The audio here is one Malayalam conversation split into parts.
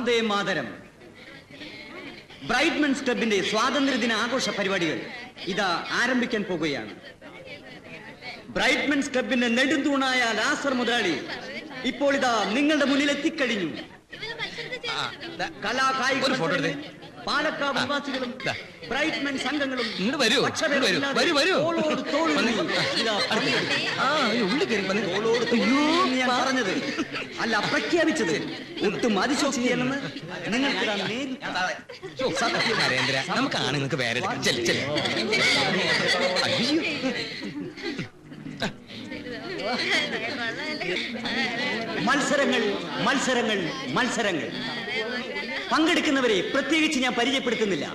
വന്ദേ മാതരം. ബ്രൈറ്റ്മെൻസ് ക്ലബിന്റെ സ്വാതന്ത്ര്യദിന ആഘോഷ പരിപാടികൾ ഇതാ ആരംഭിക്കാൻ പോകുകയാണ്. ബ്രൈറ്റ്മെൻസ് ക്ലബിന്റെ നെടുന്തൂണായ ലാസർ മുതലാളി ഇപ്പോൾ ഇതാ നിങ്ങളുടെ മുന്നിൽ എത്തിക്കഴിഞ്ഞു. കലാകായിക പാലക്കാട് നിവാസികളും ബ്രൈറ്റ്മെൻ സംഘങ്ങളും പറഞ്ഞത് അല്ല പ്രഖ്യാപിച്ചത് ഒട്ടും അതിശോക്തിയല്ലെന്ന് നിങ്ങൾക്ക് നമുക്ക് ആണുങ്ങൾക്ക് വേറെ മത്സരങ്ങൾ മത്സരങ്ങൾ മത്സരങ്ങൾ. പങ്കെടുക്കുന്നവരെ പ്രത്യേകിച്ച് ഞാൻ പരിചയപ്പെടുത്തുന്നില്ല.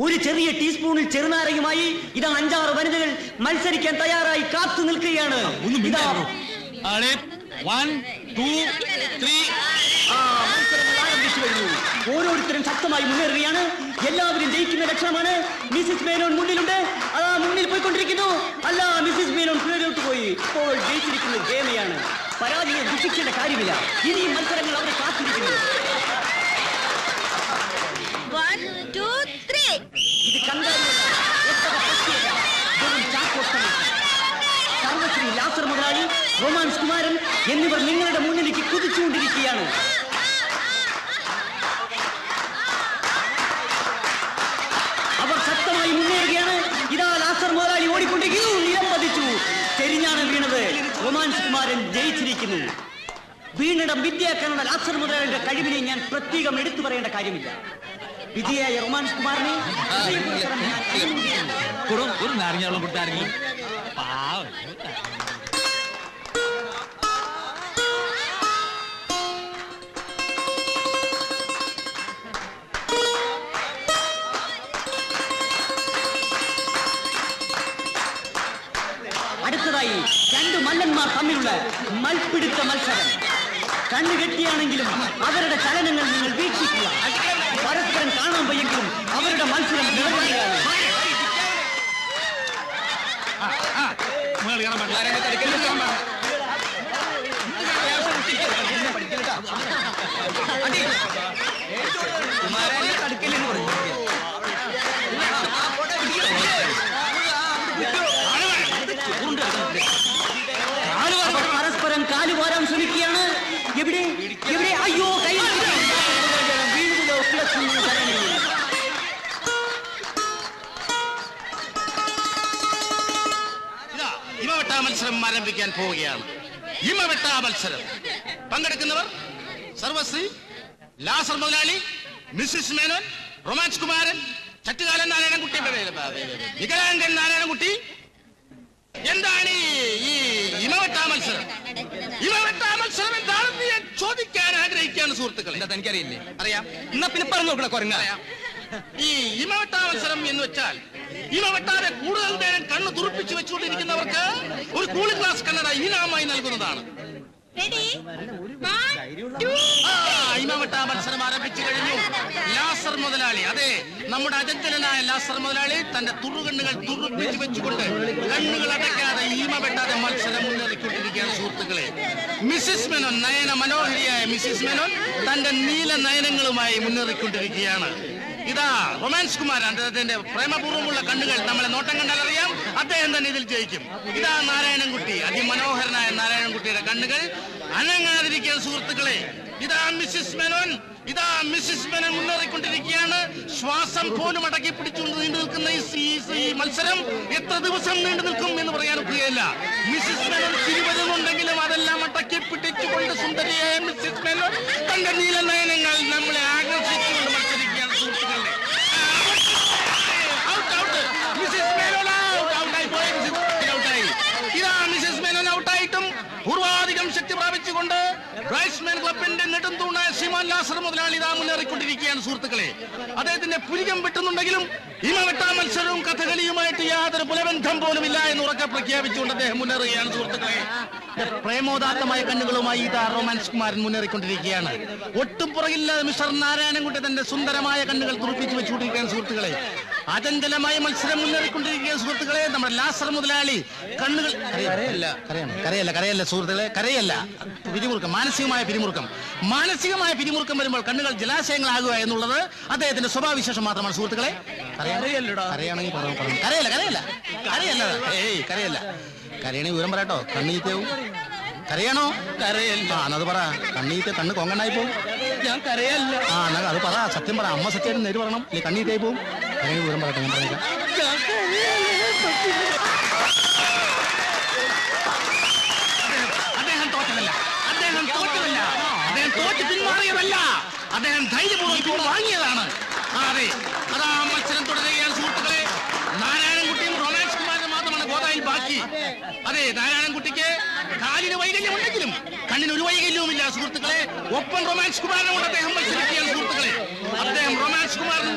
ഒരു ചെറിയ ടീസ്പൂണിൽ ചെറുനാരയുമായി ഇതാ 5-6 വനിതകൾ മത്സരിക്കാൻ തയ്യാറായി കാത്തു നിൽക്കുകയാണ്. മത്സരങ്ങൾ ആരംഭിച്ചു കഴിഞ്ഞു. ഓരോരുത്തരും ശക്തമായി മുന്നേറുകയാണ്. എല്ലാവരും ജയിക്കുന്ന ലക്ഷണമാണ്. മിസ്സിസ് മേനോൻ മുന്നിലുണ്ട്. അതാ മുന്നിൽ പോയിക്കൊണ്ടിരിക്കുന്നു. അല്ല, മിസ്സിസ് മേനോൻ പിന്നിലോട്ട് പോയി. ഇപ്പോൾ ജയിച്ചിരിക്കുന്നത് ഹേമയാണ്. പരാജയം ദുഃഖിക്കേണ്ട കാര്യമില്ല. ഇനിയും മത്സരങ്ങൾ അവരെ കാത്തിരിക്കുന്നു. ഇത് സർവശ്രീ ലാസർ മുതലാളി, റൊമാൻസ് കുമാരൻ എന്നിവർ നിങ്ങളുടെ മുന്നിലേക്ക് കുതിച്ചുകൊണ്ടിരിക്കുകയാണ്. അവർ ശക്തമായി മുന്നേറുകയാണ്. ഇതാ ലാസർ മുതലാളി ഓടിക്കൊണ്ടിരിക്കുന്നു. നിലം പതിച്ചു. ചെരിഞ്ഞാണ് വീണത്. റൊമാൻസ് കുമാരൻ ജയിച്ചിരിക്കുന്നു. വീണിടം വിദ്യാക്കാനുള്ള ലാസർ മുതലാളിയുടെ കഴിവിനെ ഞാൻ പ്രത്യേകം എടുത്തു പറയേണ്ട കാര്യമില്ല. വിജയായ റൊമാൻസ് കുമാറിനെ ഒരു നാരങ്ങ കൊടുത്താരെങ്കിലും അടുത്തതായി 2 മല്ലന്മാർ തമ്മിലുള്ള മൽപ്പിടുത്ത മത്സരം. കണ്ണുകെട്ടിയാണെങ്കിലും അവരുടെ ചലനങ്ങൾ നിങ്ങൾ വീക്ഷിക്കുക. പരസ്പരം കാണാൻ വയ്യെങ്കിലും അവരുടെ മത്സരം നിലനിൽക്കുകയാണ്. പരസ്പരം കാലുവാരാൻ ശ്രമിക്കുകയാണ്. എവിടെ എവിടെ? അയ്യോ, കൈ ഇമവെട്ടാ മത്സരം ആരംഭിക്കാൻ പോവുകയാണ്. ഇമവെട്ടാ മത്സരം പങ്കെടുക്കുന്നവർ സർവശ്രീ ലാസർ മുതലാളി, മിസ്സിസ് മേനോൻ, റൊമാൻസ് കുമാരൻ, ചട്ടുകാലൻ നാരായണൻകുട്ടി, വികലാംഗൻ നാരായണൻകുട്ടി. എന്താണ് ഈ ഇമവെട്ടാ മത്സരം? ഇമവെട്ടാ മത്സരം എന്താണെന്ന് ഞാൻ ചോദിക്കാൻ ആഗ്രഹിക്കുകയാണ് സുഹൃത്തുക്കൾ. എന്താ തനിക്കറിയില്ലേ? അറിയാം. എന്നാ പിന്നെ പറഞ്ഞു നോക്കണ കുറഞ്ഞ. ഈ ഇമവെട്ടാ മത്സരം എന്ന് വെച്ചാൽ ഇമവെട്ടാതെ കൂടുതൽ നേരം കണ്ണ് തുറപ്പിച്ചു വെച്ചുകൊണ്ടിരിക്കുന്നവർക്ക് ഒരു കൂളിംഗ് ഗ്ലാസ് കണ്ണട ഇനാമായി നൽകുന്നതാണ്. ഇമവെട്ടാ മത്സരം ആരംഭിച്ചു കഴിഞ്ഞു. ലാസർ മുതലാളി, അതെ, നമ്മുടെ അജന്തനായ ലാസർ മുതലാളി തന്റെ തുറുകണ്ണുകൾ തുറപ്പിച്ചു വെച്ചുകൊണ്ട് കണ്ണുകൾ അടയ്ക്കാതെ ഇമവെട്ടാതെ മത്സരം മുന്നേറിക്കൊണ്ടിരിക്കുകയാണ് സുഹൃത്തുക്കളെ. മിസ്സിസ് മേനോൻ, നയന മനോഹരിയായ മിസ്സിസ് മേനോൻ തന്റെ നീല നയനങ്ങളുമായി മുന്നേറിക്കൊണ്ടിരിക്കുകയാണ്. ഇതാ റൊമാൻസ് കുമാരൻ, അദ്ദേഹത്തിന്റെ പ്രേമപൂർവ്വമുള്ള കണ്ണുകൾ നമ്മളെ നോട്ടം കണ്ടാൽ അറിയാം അദ്ദേഹം തന്നെ ഇതിൽ ജയിക്കും. ഇതാ നാരായണൻകുട്ടി, അതിമനോഹരനായ നാരായണൻകുട്ടിയുടെ കണ്ണുകൾ അനങ്ങാതിരിക്കുക സുഹൃത്തുക്കളെ. ഇതാ മിസ്സിസ് മേനോൻ, ഇതാ മിസ്സിസ് മേനോൻ മുന്നേറിക്കൊണ്ടിരിക്കുകയാണ്. ശ്വാസം പോലും അടക്കി പിടിച്ചുകൊണ്ട് നീണ്ടു നിൽക്കുന്ന ഈ മത്സരം എത്ര ദിവസം നീണ്ടു നിൽക്കും എന്ന് പറയാൻ ഒക്കുകയില്ല. മിസ്സിസ് മേനോൻ തിരുവരുന്നുണ്ടെങ്കിലും അതെല്ലാം അടക്കി പിടിച്ചുകൊണ്ട് സുന്ദരിയായ മിസ്സിസ് മേനോൻ തന്റെ നീല നയനങ്ങൾ നമ്മളെ ആകർഷിച്ചുകൊണ്ട് മത്സരിക്കുകയാണ് സുഹൃത്തുക്കളെ. ഇതാ മിസ്സിസ് മേനോൻ ഔട്ടായിട്ടും പൂർവാധികം ശക്തി പ്രാപിച്ചുകൊണ്ട് ബ്രൈറ്റ്സ്മെൻ ക്ലബിന്റെ നെടുന്തൂണായ ശ്രീമാൻ ലാസർ മുതലാളി ഇതാ മുന്നേറിക്കൊണ്ടിരിക്കുകയാണ് സുഹൃത്തുക്കളെ. അദ്ദേഹത്തിന്റെ പുരികം വെട്ടുന്നുണ്ടെങ്കിലും ഇമവെട്ടാ മത്സരവും കഥകളിയുമായിട്ട് യാതൊരു പുലബന്ധം പോലും ഇല്ല എന്ന് ഉറക്കെ പ്രഖ്യാപിച്ചുകൊണ്ട് അദ്ദേഹം മുന്നേറുകയാണ് സുഹൃത്തുക്കളെ. പ്രേമോദാത്തമായ കണ്ണുകളുമായി ഇതാ റൊമാൻസ് കുമാരൻ മുന്നേറിക്കൊണ്ടിരിക്കുകയാണ്. ഒട്ടും പുറകില്ലാതെ മിസ്റ്റർ നാരായണൻകുട്ടി തന്റെ സുന്ദരമായ കണ്ണുകൾ തുറപ്പിച്ചു വെച്ചുകൊണ്ടിരിക്കുകയാണ് സുഹൃത്തുക്കളെ. അചഞ്ചലമായ മത്സരം മുന്നേറിക്കൊണ്ടിരിക്കുന്ന സുഹൃത്തുക്കളെ. നമ്മുടെ ലാസർ മുതലാളി കണ്ണുകൾ കരയല്ല സുഹൃത്തുക്കളെ, കരയല്ല. പിരിമുറുക്കം, മാനസികമായ പിരിമുറുക്കം വരുമ്പോൾ കണ്ണുകൾ ജലാശയങ്ങളാകുക എന്നുള്ളത് അദ്ദേഹത്തിന്റെ സ്വഭാവവിശേഷം മാത്രമാണ് സുഹൃത്തുക്കളെ. കരയാണെങ്കിൽ കരയണേ വിവരം പറയട്ടോ. കണ്ണീറ്റവും കരയണോ? കരയല്ല. അത് പറ. കണ്ണീറ്റ് കണ്ണ് കൊങ്ങണ്ടായി പോവും. ഞാൻ കരയല്ല. അത് പറ, സത്യം പറ. അമ്മ സത്യം നേര് പറയണം. കണ്ണീറ്റായി പോവും. കരയണ വിവരം പറയട്ടെ, ഞാൻ പറഞ്ഞേക്കാം. അദ്ദേഹം തോറ്റു പിന്മാറിയതല്ല, അദ്ദേഹം ധൈര്യപൂർവ്വം വാങ്ങിയതാണ്. അതെ, അതാ മത്സരം തുടരുകയാണ് സുഹൃത്തുക്കളെ. നാരായണൻകുട്ടിയും റൊമാൻസ് കുമാരനും മാത്രമാണ് ഗോദായിൽ ബാക്കി. അതെ, നാരായണൻകുട്ടിക്ക് കാലിന് വൈകല്യമുണ്ടെങ്കിലും കണ്ണിന് ഒരു വൈകല്യവുമില്ല സുഹൃത്തുക്കളെ. ഒപ്പം റൊമാൻസ് കുമാരനോട് അദ്ദേഹം മത്സരിക്കുകയാണ് സുഹൃത്തുക്കളെ. അദ്ദേഹം റൊമാൻസ് കുമാരനും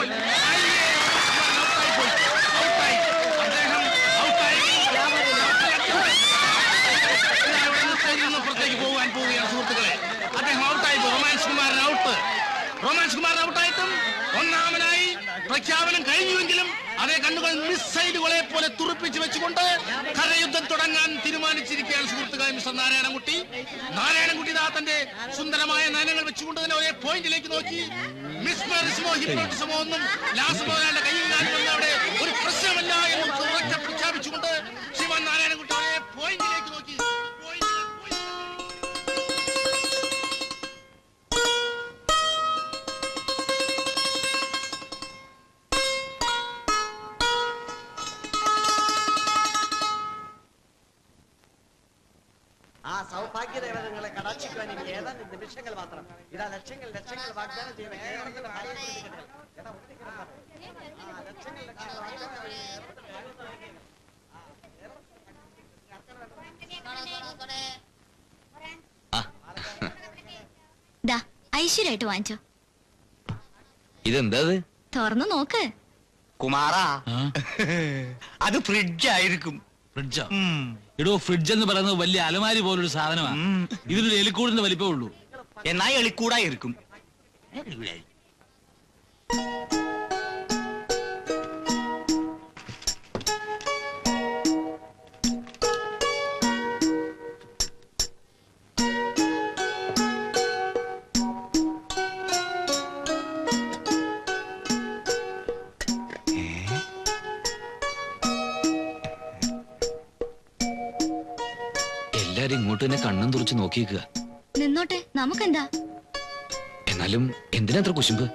പുറത്തേക്ക് പോകാൻ പോവുകയാണ് സുഹൃത്തുക്കളെ. അദ്ദേഹം ഔട്ടായി. റൊമാൻസ് കുമാരൻ ഔട്ടായിട്ടും ഒന്നാമനായി പ്രഖ്യാപനം കഴിഞ്ഞുവെങ്കിലും അതേ കണ്ണുകൾ മിസൈലുകളെ പോലെ തുറപ്പിച്ചു വെച്ചുകൊണ്ട് കരയുദ്ധം തുടങ്ങാൻ തീരുമാനിച്ചിരിക്കുകയാണ് സുഹൃത്തുക്കളെ. മിസ്റ്റർ നാരായണൻകുട്ടി തന്റെ സുന്ദരമായ നയനങ്ങൾ വെച്ചുകൊണ്ട് തന്നെ ഒരേ പോയിന്റിലേക്ക് നോക്കി. മിസ്മറിസമോ ഹിപ്നോട്ടിസമോ ഒന്നും ലാസമോയുടെ കയ്യിൽ കാലുകൊണ്ട് അവിടെ ഒരു പ്രശ്നമല്ല എന്ന് ഉറക്കെ പ്രഖ്യാപിച്ചുകൊണ്ട് ശ്രീമാൻ നാരായണൻകുട്ടി ഒരേ പോയിന്റിലേക്ക് നോക്കി. ആ സൗഭാഗ്യദേവതകളെ കടാക്ഷിക്കുവാൻ ഇനി ഏതാനും നിമിഷങ്ങൾ മാത്രം. ഇതാ ലക്ഷങ്ങൾ വാഗ്ദാനം ചെയ്യുന്ന കേരളത്തിന്റെ ഐശ്വര്യമായിട്ട് വാങ്ങിച്ചോ. ഇതെന്താ തുറന്നു നോക്ക് കുമാറാ. അത് ഫ്രിഡ്ജായിരിക്കും. ഫ്രിഡ്ജോ? എടോ, ഫ്രിഡ്ജ് എന്ന് പറയുന്നത് വലിയ അലമാരി പോലൊരു സാധനമാണ്. ഇതിനൊരു എലിക്കൂടിന്റെ വലിപ്പമേ ഉള്ളൂ. എന്നാ എളിക്കൂടായിരിക്കും. എല്ലാരും ഇങ്ങോട്ട് തന്നെ കണ്ണും തുറച്ച് നോക്കിയേക്കുക. നിന്നോട്ടെ, നമുക്കെന്താ. എന്നാലും എന്തിനാ കുശുമ്പ്?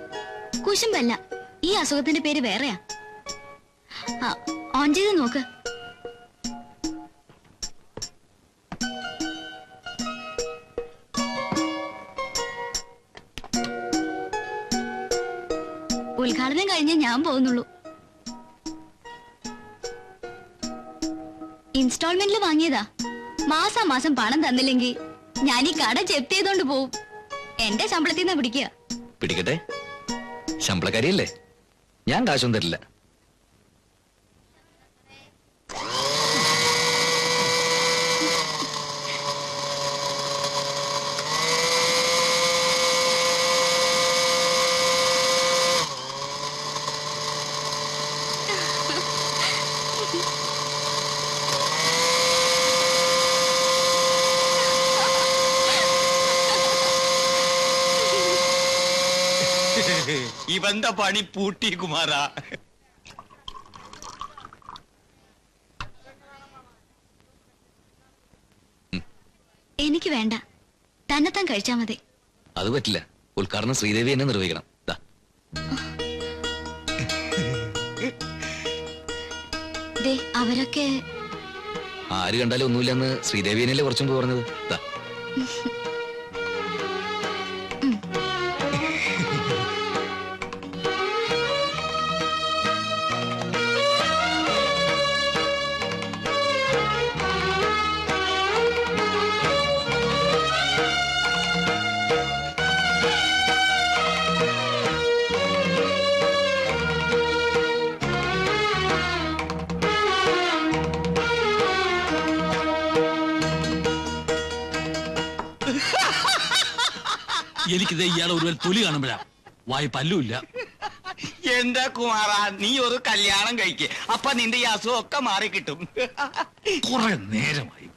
കുശുമ്പല്ല, ഈ അസുഖത്തിന്റെ പേര് വേറെയാ. ഓൺ ചെയ്ത് നോക്ക്. ഉദ്ഘാടനം കഴിഞ്ഞേ ഞാൻ പോകുന്നുള്ളൂ. ഇൻസ്റ്റാൾമെന്റിൽ വാങ്ങിയതാ. മാസം പണം തന്നില്ലെങ്കിൽ ഞാൻ ഈ കട ജപ്തി ചെയ്തോണ്ട് പോവും. എന്റെ ശമ്പളത്തിൽ നിന്ന് പിടിക്കുക. പിടിക്കട്ടെ, ശമ്പളക്കാരിയല്ലേ, ഞാൻ കാശൊന്നും തരില്ല. ഇവന്റെ പണി പൂട്ടി കുമാറാ. എനിക്ക് വേണ്ട, തന്നെത്താൻ കഴിച്ചാ മതി. അത് പറ്റില്ല, ഉദ്ഘാടനം ശ്രീദേവി എന്നെ നിർവഹിക്കണം. അവരൊക്കെ ആര് കണ്ടാലും ഒന്നുമില്ലെന്ന് ശ്രീദേവിയനല്ലേ കുറച്ചും പറഞ്ഞത്. എനിക്കിത് ഇയാളെ ഒരു തൊലി കാണുമ്പോഴാ. വായി പല്ലുമില്ല. എന്റെ കുമാറാ, നീ ഒരു കല്യാണം കഴിക്ക്. അപ്പൊ നിന്റെ ഈ അസുഖം ഒക്കെ മാറി കിട്ടും. കുറെ നേരമായി.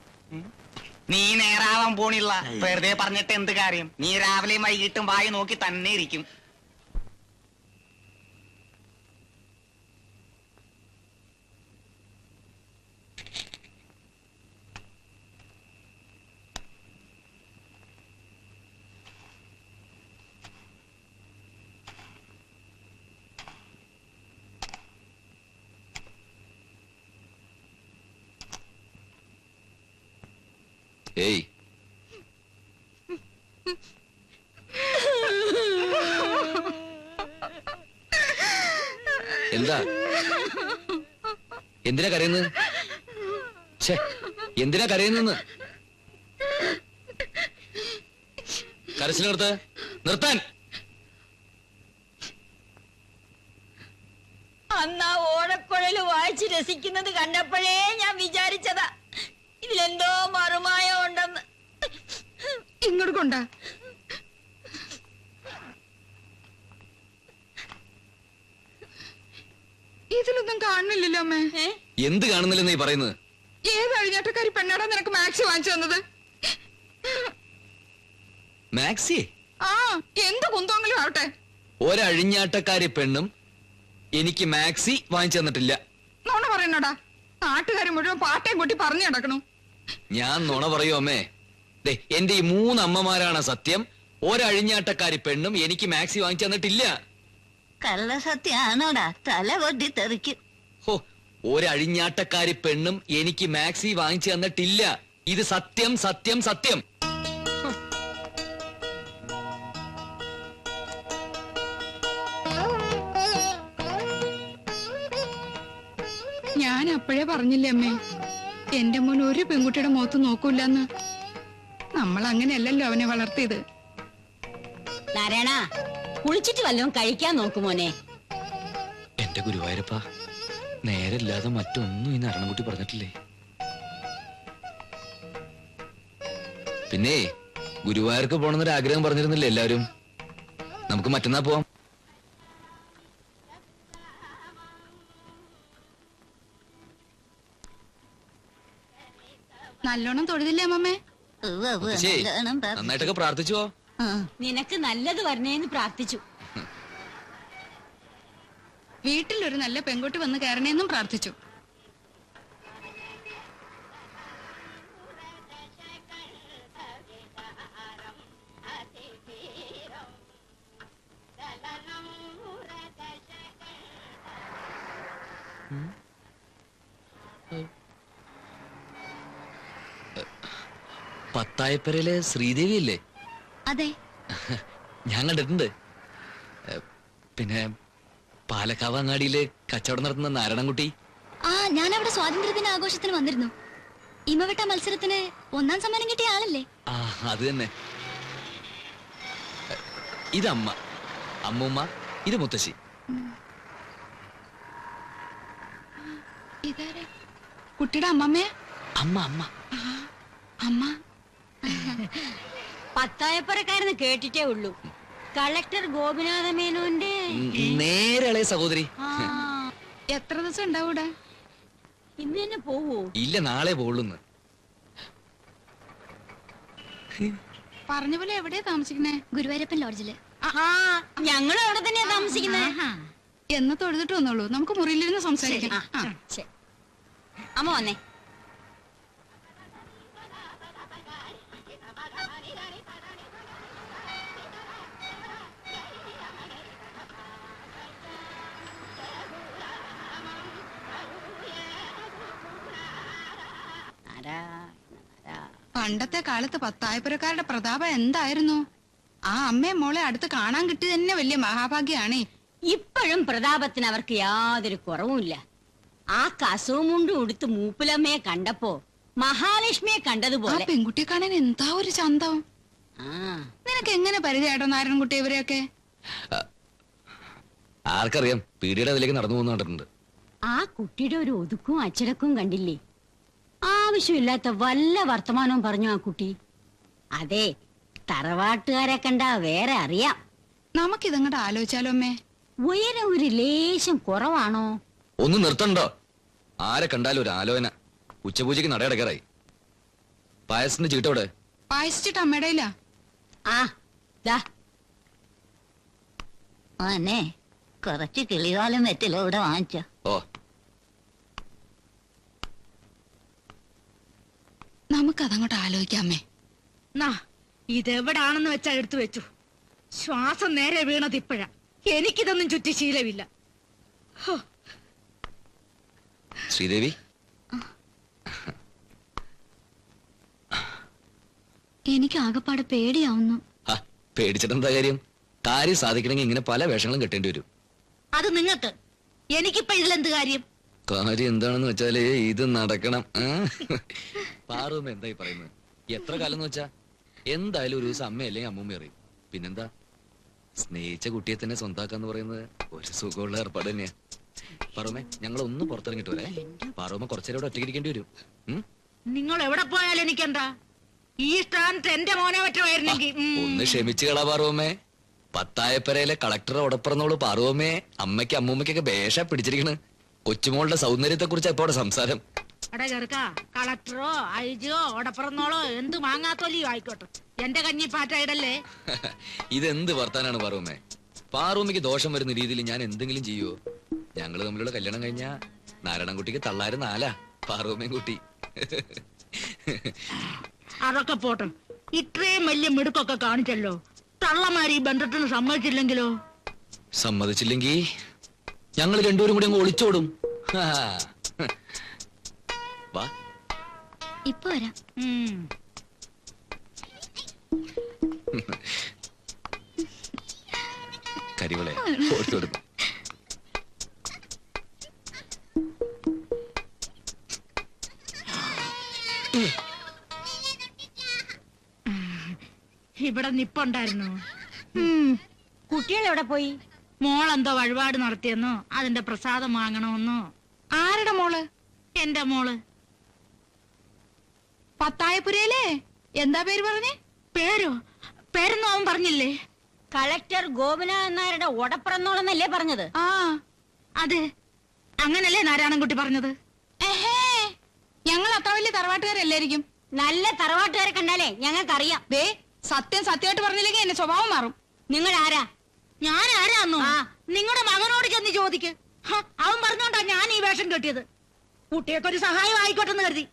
നീ നേരാവാൻ പോണില്ല. വെറുതെ പറഞ്ഞിട്ട് എന്ത് കാര്യം? നീ രാവിലെയും വൈകിട്ടും വായി നോക്കി തന്നെ ഇരിക്കും. ഏയ്, എന്താ? എന്തിനാ കരയുന്നത്? ഛേ, എന്തിനാ കരയുന്നെന്ന്? കരച്ചിൽ നിർത്താൻ. അന്ന് ആ ഓടക്കുഴല് വായിച്ച് രസിക്കുന്നത് കണ്ടപ്പോഴേ ഞാൻ വിചാരിച്ചതാ ഇതിലെന്തോ മറുമായം ഉണ്ടെന്ന്. ഇങ്ങോട്ട് കൊണ്ടാ. ഇതിലൊന്നും കാണുന്നില്ലല്ലോ അമ്മേ. എന്ത് കാണുന്നില്ലെന്ന് നീ പറയുന്നത്? ഏത് അഴിഞ്ഞാട്ടക്കാരി പെണ്ണാടാ നിനക്ക് മാക്സി വാങ്ങിച്ചു തന്നത്? മാക്സി? ആ, എന്ത് കുന്തോങ്കിലും ആവട്ടെ. ഒരഴിഞ്ഞാട്ടക്കാരി പെണ്ണും എനിക്ക് മാക്സി വാങ്ങിച്ചു തന്നിട്ടില്ല. നോണ പറയണടാ. നാട്ടുകാരെ മുഴുവൻ പാട്ടയും കൂട്ടി പറഞ്ഞു നടക്കണു. ഞാൻ നുണ പറയൂ അമ്മേ? ദേ, എന്റെ ഈ 3 അമ്മമാരാണ് സത്യം. ഒരഴിഞ്ഞാട്ടക്കാരി പെണ്ണും എനിക്ക് മാക്സി വാങ്ങിച്ചു തന്നിട്ടില്ല. കള്ള സത്യാണോടാ? തല കൊട്ടി തെറിക്കും. ഹോ, ഒരഴിഞ്ഞാട്ടക്കാരി പെണ്ണും എനിക്ക് മാക്സി വാങ്ങിച്ചു തന്നിട്ടില്ല. ഇത് സത്യം, സത്യം, സത്യം. ഞാൻ അപ്പോഴേ പറഞ്ഞില്ലേ അമ്മേ, എന്റെ മോൻ ഒരു പെൺകുട്ടിയുടെ മുഖത്ത് നോക്കൂലെന്ന്. നമ്മൾ അങ്ങനെയല്ലല്ലോ അവനെ വളർത്തിയത്. നാരായണ, കുളിച്ചിട്ട് വല്ലതും കഴിക്കാൻ നോക്കുമോനെ. എന്റെ ഗുരുവായൂരപ്പ, നേരല്ലാതെ മറ്റൊന്നും ഈ നാരായണൻകുട്ടി പറഞ്ഞിട്ടില്ലേ? പിന്നെ ഗുരുവായൂർക്ക് പോണെന്നൊരു ആഗ്രഹം പറഞ്ഞിരുന്നില്ലേ എല്ലാവരും? നമുക്ക് മറ്റന്നാ പോവാം. നല്ലോണം തൊഴുതില്ലേ അമ്മമ്മേ? നന്നായിട്ടൊക്കെ പ്രാർത്ഥിച്ചുവോ? നിനക്ക് നല്ലത് വരണേന്ന് പ്രാർത്ഥിച്ചു. വീട്ടിലൊരു നല്ല പെൺകുട്ടി വന്ന് കയറണേന്നും പ്രാർത്ഥിച്ചു. പത്തായപ്പരയിലെ ശ്രീദേവി അല്ലേ? അതെ, ഞാൻ കണ്ടിട്ടുണ്ട്. പിന്നെ പാലക്കാവ് അങ്ങാടിയില് കച്ചവടം നടത്തുന്ന നാരായണൻകുട്ടി. ആ, ഞാൻ അവിടെ സ്വാതന്ത്ര്യദിന ആഘോഷത്തിന് വന്നിരുന്നു. ഇമവെട്ട മത്സരത്തിന് 1ാം സമ്മാനം കിട്ടിയ ആളല്ലേ? ആ, അത് തന്നെ. ഇതമ്മ, അമ്മൂമ്മ, ഇത് മുത്തശ്ശി. ഇതാരാ? കുട്ടിയുടെ അമ്മമ്മേ? അമ്മ, അമ്മ, അമ്മ. പത്തായപ്പുറക്കാരെന്ന് കേട്ടിട്ടേ ഉള്ളൂ. കളക്ടർ ഗോപിനാഥ മേനോന്റെ നേരെ സഹോദരി. എത്ര ദിവസം ഉണ്ടാവൂടെ? ഇന്ന് തന്നെ പോവോ? ഇല്ല, നാളെ പോളുന്ന്. പറഞ്ഞ പോലെ എവിടെയാ താമസിക്കണേ? ഗുരുവായൂരപ്പൻ ലോഡ്ജില്. ഞങ്ങളും അവിടെ തന്നെയാ താമസിക്കുന്നത്. എന്ന് തൊഴുതിട്ട് വന്നോളൂ, നമുക്ക് മുറിയിലിരുന്ന് സംസാരിക്കാം. അമ്മ വന്നേ. പണ്ടത്തെ കാലത്ത് പത്തായപ്പുരക്കാരുടെ പ്രതാപം എന്തായിരുന്നു? ആ അമ്മയെ മോളെ അടുത്ത് കാണാൻ കിട്ടി തന്നെ വലിയ മഹാഭാഗ്യാണേ. ഇപ്പോഴും പ്രതാപത്തിന് അവർക്ക് യാതൊരു കുറവുമില്ല. ആ കസവും മുണ്ടും ഉടുത്ത് മൂപ്പിലമ്മയെ കണ്ടപ്പോ മഹാലക്ഷ്മിയെ കണ്ടതുപോലെ. പെൺകുട്ടിയെ കാണാൻ എന്താ ഒരു ചന്തം. നിനക്ക് എങ്ങനെ പരിചയട്ടോ നാരായണൻകുട്ടി ഇവരെയൊക്കെ? ആർക്കറിയാം, പീടിയുടെ അതിലേക്ക് നടന്നു പോകുന്ന കണ്ടിട്ടുണ്ട്. ആ കുട്ടിയുടെ ഒരു ഒതുക്കും അച്ചടക്കവും കണ്ടില്ലേ? ആവശ്യമില്ലാത്ത വല്ല വർത്തമാനവും പറഞ്ഞു ആ കുട്ടി. അതെ, തറവാട്ടുകാരെ കണ്ടാ വേറെ അറിയാം. നമുക്കിതങ്ങോട്ട് ആലോചിച്ചാലോ അമ്മേ? ഉയരം ഒരു ലേശം കുറവാണോ? ഒന്ന് നിർത്തണ്ടോ? ആരെ കണ്ടാലും ഒരു ആലോചന. ഉച്ചപൂജയ്ക്ക് നടയടക്കാറായി. പായസത്തിന്റെ ചീട്ടോടെ പായസിച്ചിട്ട് അമ്മയുടെ ഇല്ല. ആ ദാ ആന്നെ കുറച്ച് കിളികാലം വെറ്റിലോ ഇവിടെ വാങ്ങിച്ച. ഓ, നമുക്കതങ്ങോട്ട് ആലോചിക്കാമേ. ഇതെവിടാണെന്ന് വെച്ചാ എടുത്തു വെച്ചു. ശ്വാസം നേരെ വീണത് ഇപ്പഴാ. എനിക്കിതൊന്നും ചുറ്റി ശീലമില്ല. ശ്രീദേവി, എനിക്ക് ആകെപ്പാടെ പേടിയാവുന്നു. പേടിച്ചിട്ടെന്താ കാര്യം? കാര്യം സാധിക്കണമെങ്കിൽ ഇങ്ങനെ പല വേഷങ്ങളും കെട്ടേണ്ടി വരും. അത് നിങ്ങൾക്ക്. എനിക്കിപ്പോ ഇതിലെന്ത് കാര്യം? കാര്യം എന്താണെന്ന് വെച്ചാല് ഇത് നടക്കണം. പാറുമ്മ എന്തായി പറയുന്നത്? എത്ര കാലം എന്ന് വെച്ചാ എന്തായാലും ഒരു ദിവസം അമ്മ അല്ലെങ്കിൽ അമ്മൂമ്മ അറിയും. പിന്നെന്താ, സ്നേഹിച്ച കുട്ടിയെ തന്നെ സ്വന്താക്കാന്ന് പറയുന്നത് ഒരു സുഖമുള്ള ഏർപ്പാട് തന്നെയാ. പാറുമ്മ, ഞങ്ങളൊന്നും പുറത്തിറങ്ങിട്ട് വരെ. പാറുമ്മ കുറച്ചേരം ഇവിടെ ഒറ്റയ്ക്ക് ഇരിക്കേണ്ടി വരും. നിങ്ങൾ എവിടെ പോയാലും എനിക്കെന്താ? ഈ സ്ഥാനത്ത് എന്റെ മോനെ പറ്റുമായിരുന്നെങ്കിൽ. ഒന്ന് ക്ഷമിച്ചു കളാ പാറുമ്മേ. പത്തായപ്പരയിലെ കളക്ടറെ ഉടപ്പറന്നോളൂ പാറുമ്മേ. അമ്മയ്ക്ക് അമ്മൂമ്മയ്ക്കൊക്കെ ഭേഷ പിടിച്ചിരിക്കണ്. കൊച്ചുമോളുടെ സൗന്ദര്യത്തെ കുറിച്ച് എപ്പോ സംസാരം. എടാ ചെറുക്ക, കളക്ടറോ ഐജിയോ ഒടപ്പറന്നോളോ എന്ത് മാങ്ങാത്തോലിയോ ആയിക്കോട്ടെ, എന്റെ കഞ്ഞിപ്പാറ്റയിടല്ലേ. ഇതെന്ത് വർത്താനാണ് പാറുമ്മേ? പാറുമ്മയ്ക്ക് ദോഷം വരുന്ന രീതിയിൽ ഞാൻ എന്തെങ്കിലും ചെയ്യുവോ? ഞങ്ങള് തമ്മിലുള്ള കല്യാണം കഴിഞ്ഞാ നാരായണൻകുട്ടിക്ക് തള്ളാര് 4 പാറുമ്മയും കുട്ടി. അതൊക്കെ പോട്ടെ. ഇത്രയും വലിയ മിടുക്കൊക്കെ കാണിച്ചല്ലോ. തള്ളമാര് ഈ ബന്ധത്തിന് സമ്മതിച്ചില്ലെങ്കിലോ? സമ്മതിച്ചില്ലെങ്കി ഞങ്ങൾ രണ്ടുപേരും കൂടി അങ്ങ് ഒളിച്ചോടും. വാ, ഇപ്പൊ വരാം. കരിവളെ ഓടിച്ചോടും. ഇവിടെ നിപ്പുണ്ടായിരുന്നു. കുട്ടികൾ എവിടെ പോയി? മോളെന്തോ വഴിപാട് നടത്തിയെന്നോ അതിന്റെ പ്രസാദം വാങ്ങണമെന്നോ. ആരുടെ മോള്? എന്റെ മോള്. പത്തായപുരയിലെ എന്താ പേര് പറഞ്ഞേ? പേരോ? പേരൊന്നും അവൻ പറഞ്ഞില്ലേ? കളക്ടർ ഗോപിനാഥൻ നായരുടെ ഉടപ്പറന്നോളെന്നല്ലേ പറഞ്ഞത്? ആ അതെ, അങ്ങനല്ലേ നാരായണൻകുട്ടി പറഞ്ഞത്. ഞങ്ങൾ അത്ര വലിയ തറവാട്ടുകാരല്ലായിരിക്കും. നല്ല തറവാട്ടുകാരെ കണ്ടാലേ ഞങ്ങൾക്കറിയാം. ദേ, സത്യമായിട്ട് പറഞ്ഞില്ലെങ്കിൽ എന്റെ സ്വഭാവം മാറും. നിങ്ങൾ ആരാ? ഞാൻ ആരാന്നോ? നിങ്ങളുടെ മകനോട് ചെന്ന് ചോദിക്ക്. അവൻ പറഞ്ഞോണ്ടാ ഞാൻ ഈ വേഷം കെട്ടിയത്. കുട്ടിയൊക്കെ ഒരു സഹായം ആയിക്കോട്ടെന്ന് കരുതി.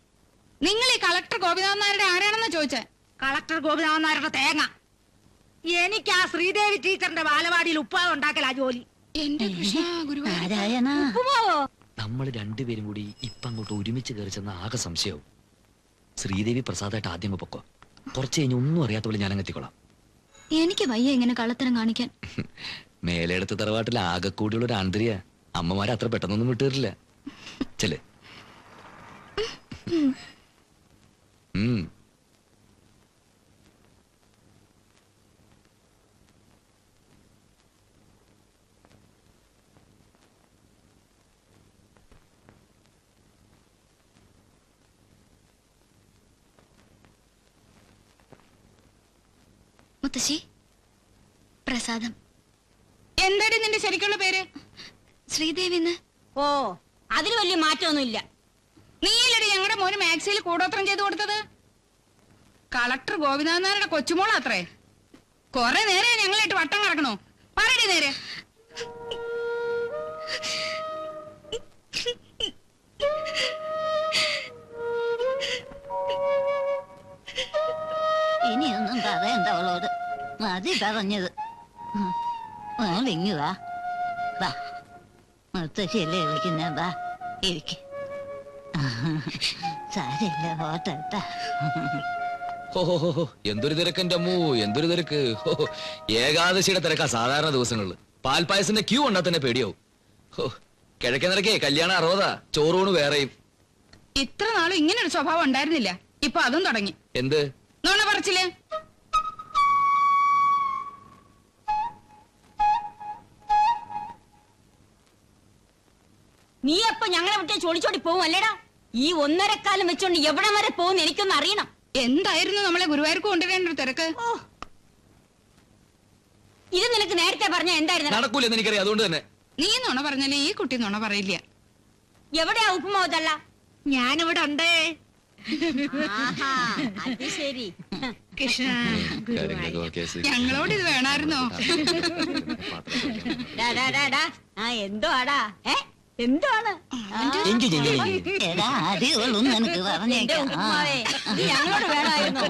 നിങ്ങൾ ഈ കളക്ടർ ഗോപിനാഥൻ നായരുടെ ആരാണെന്ന് ചോദിച്ചേ? കളക്ടർ ഗോപിനാഥൻ നായരുടെ തേങ്ങ. എനിക്ക് ആ ശ്രീദേവി ടീച്ചറിന്റെ ബാലവാടിയിൽ ഉപ്പാവ് ഉണ്ടാക്കലാ ജോലി. എന്റെ ഗുരുവായൂർ നമ്മൾ രണ്ടുപേരും കൂടി ഇപ്പൊ അങ്ങോട്ട് ഒരുമിച്ച് കയറി ചെന്ന ആകെ സംശയവും. ശ്രീദേവി പ്രസാദായിട്ട് ആദ്യം പൊക്കോ. കുറച്ച് കഴിഞ്ഞ് ഒന്നും അറിയാത്ത പോലെ ഞാൻ അങ്ങെത്തിക്കോളാം. എനിക്ക് വയ്യ ഇങ്ങനെ കള്ളത്തരം കാണിക്കാൻ. മേലെടുത്ത തറവാട്ടിൽ ആകെ കൂടിയുള്ള ഒരു ആന്തരിയ. അമ്മമാരെ അത്ര പെട്ടെന്നൊന്നും വിട്ടുവരില്ല. ചെല്ലേ. മുത്തശ്ശി, പ്രസാദം. എന്താടി നിന്റെ ശരിക്കുള്ള പേര്? ശ്രീദേവിന്ന്. ഓ, അതിൽ വലിയ മാറ്റമൊന്നുമില്ല. നീയല്ലടി ഞങ്ങളുടെ മോന് മാക്സിയിൽ കൂടോത്രം ചെയ്തു കൊടുത്തത്. കളക്ടർ ഗോപിനാഥൻ നായരുടെ കൊച്ചുമോളാത്രേ. കൊറേ നേരെ ഞങ്ങളായിട്ട് വട്ടം കറക്കണോ? പറയടി നേരെ. ഇനിയൊന്നും പറയണ്ട അവളോട്. മതി പറഞ്ഞത്. ഇങ്ങ് വാ. വാ, മുത്തശ്ശിയല്ലേ വിളിക്കുന്ന. വാ, ഇരിക്ക. സാരില്ല, ഹോട്ടട്ടാ. എന്തൊരു തിരക്ക് എന്റെ അമ്മൂ, എന്തൊരു തിരക്ക്. ഏകാദശിയുടെ തിരക്കാ സാധാരണ ദിവസങ്ങളില്. പാൽപ്പായസിന്റെ ക്യൂ ഉണ്ടാ തന്നെ പേടിയാവും. കിഴക്കേ നിരക്കേ കല്യാണം 60, ചോറൂണ് വേറെയും. ഇത്ര നാളും ഇങ്ങനൊരു സ്വഭാവം ഉണ്ടായിരുന്നില്ല. ഇപ്പൊ അതും തുടങ്ങി. എന്ത് നോണ പറച്ചില്ലേ? നീ അപ്പൊ ഞങ്ങളെ വിട്ട് ചൊളിച്ചോടി പോവും അല്ലേടാ? ഈ 1.5 കാലം വെച്ചോണ്ട് എവിടെ വരെ പോകുന്ന എനിക്കൊന്ന് അറിയണം. എന്തായിരുന്നു നമ്മളെ ഗുരുവായൂർക്ക് കൊണ്ടുവരേണ്ട ഒരു തിരക്ക്? ഇത് നിനക്ക് നേരത്തെ പറഞ്ഞ എന്തായിരുന്നു? നടക്കൂലെന്ന് എനിക്കറിയാം, അതുകൊണ്ട് തന്നെ. നീ നുണ പറഞ്ഞാലേ ഈ കുട്ടി നുണ പറയില്ല. എവിടെയാ ഉപ്പുമാവതല്ല? ഞാനിവിടെ ഉണ്ടേ. ആഹാ, അത് ശരി. കൃഷ്ണ, കാര്യങ്ങളൊക്കെ ഓക്കേ, ശരി. ഞങ്ങളോട് ഇത് വേണമായിരുന്നോ? ഡാ, ഡാ, ഡാ, ഡാ. ആ എന്തോ ആടാ? എന്താണ്? എടാ, അടിയുള്ളൂ നിനക്ക് എന്റെ പറഞ്ഞേക്കാം. ഉപ്പുമാവേ, ഇത് ഞങ്ങളോട് വേണമായിരുന്നോ?